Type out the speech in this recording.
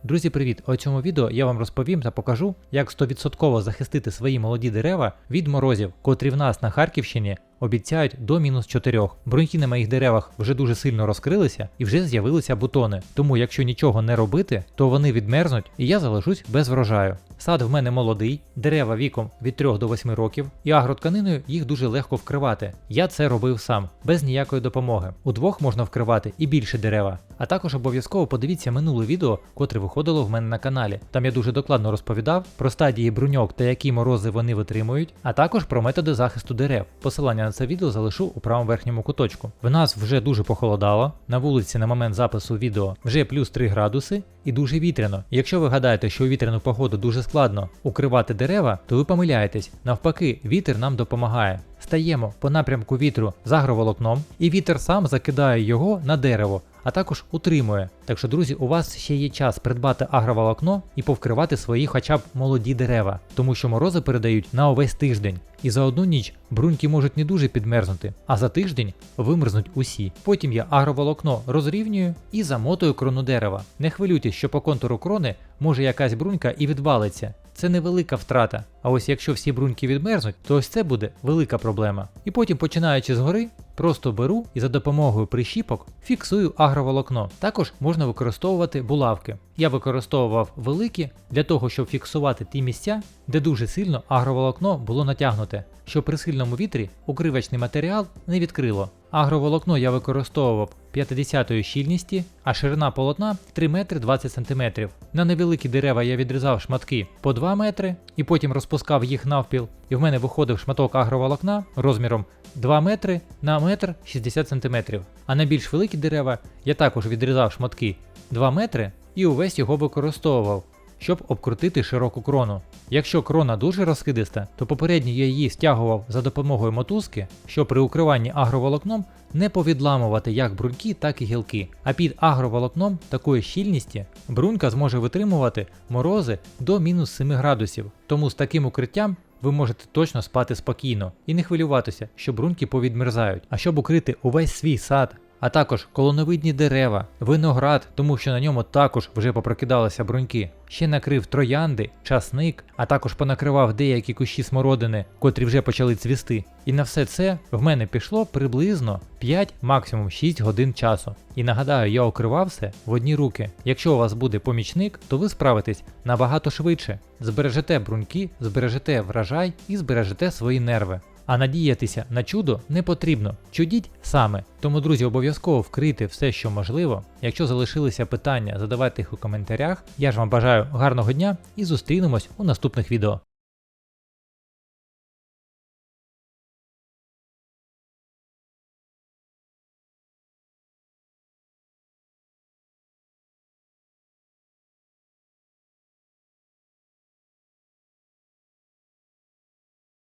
Друзі, привіт! У цьому відео я вам розповім та покажу, як 100% захистити свої молоді дерева від морозів, котрі в нас на Харківщині обіцяють до -4. Бруньки на моїх деревах вже дуже сильно розкрилися і вже з'явилися бутони. Тому якщо нічого не робити, то вони відмерзнуть і я залишусь без врожаю. Сад в мене молодий, дерева віком від 3 до 8 років, і агротканиною їх дуже легко вкривати. Я це робив сам, без ніякої допомоги. Удвох можна вкривати і більше дерева. А також обов'язково подивіться минуле відео, котре виходило в мене на каналі. Там я дуже докладно розповідав про стадії бруньок та які морози вони витримують, а також про методи захисту дерев. Посилання на це відео залишу у правому верхньому куточку. В нас вже дуже похолодало, на вулиці на момент запису відео вже плюс 3 градуси і дуже вітряно. І якщо ви гадаєте, що у вітряну погоду дуже складно укривати дерева, то ви помиляєтесь. Навпаки, вітер нам допомагає. Стаємо по напрямку вітру з агроволокном, і вітер сам закидає його на дерево, а також утримує. Так що, друзі, у вас ще є час придбати агроволокно і повкривати свої хоча б молоді дерева, тому що морози передають на увесь тиждень. І за одну ніч бруньки можуть не дуже підмерзнути, а за тиждень вимерзнуть усі. Потім я агроволокно розрівнюю і замотую крону дерева. Не хвилюйтесь, що по контуру крони може якась брунька і відвалиться. Це невелика втрата, а ось якщо всі бруньки відмерзнуть, то ось це буде велика проблема. І потім, починаючи згори, просто беру і за допомогою прищіпок фіксую агроволокно. Також можна використовувати булавки. Я використовував великі для того, щоб фіксувати ті місця, де дуже сильно агроволокно було натягнуте, щоб при сильному вітрі укривочний матеріал не відкрило. Агроволокно я використовував 50-ї щільності, а ширина полотна 3 метри 20 см. На невеликі дерева я відрізав шматки по 2 метри і потім розпускав їх навпіл, і в мене виходив шматок агроволокна розміром 2 метри на 1,60 см. А на більш великі дерева я також відрізав шматки 2 метри і увесь його використовував, щоб обкрутити широку крону. Якщо крона дуже розкидиста, то попередньо я її стягував за допомогою мотузки, щоб при укриванні агроволокном не повідламувати як бруньки, так і гілки. А під агроволокном такої щільності брунька зможе витримувати морози до -7 градусів. Тому з таким укриттям ви можете точно спати спокійно і не хвилюватися, що бруньки повідмерзають. А щоб укрити увесь свій сад, а також колоновидні дерева, виноград, тому що на ньому також вже попрокидалися бруньки. Ще накрив троянди, часник, а також понакривав деякі кущі смородини, котрі вже почали цвісти. І на все це в мене пішло приблизно 5, максимум 6 годин часу. І нагадаю, я укривав все в одні руки. Якщо у вас буде помічник, то ви справитесь набагато швидше. Збережете бруньки, збережете врожай і збережете свої нерви. А надіятися на чудо не потрібно, чудіть саме. Тому, друзі, обов'язково вкрийте все, що можливо. Якщо залишилися питання, задавайте їх у коментарях. Я ж вам бажаю гарного дня і зустрінемось у наступних відео.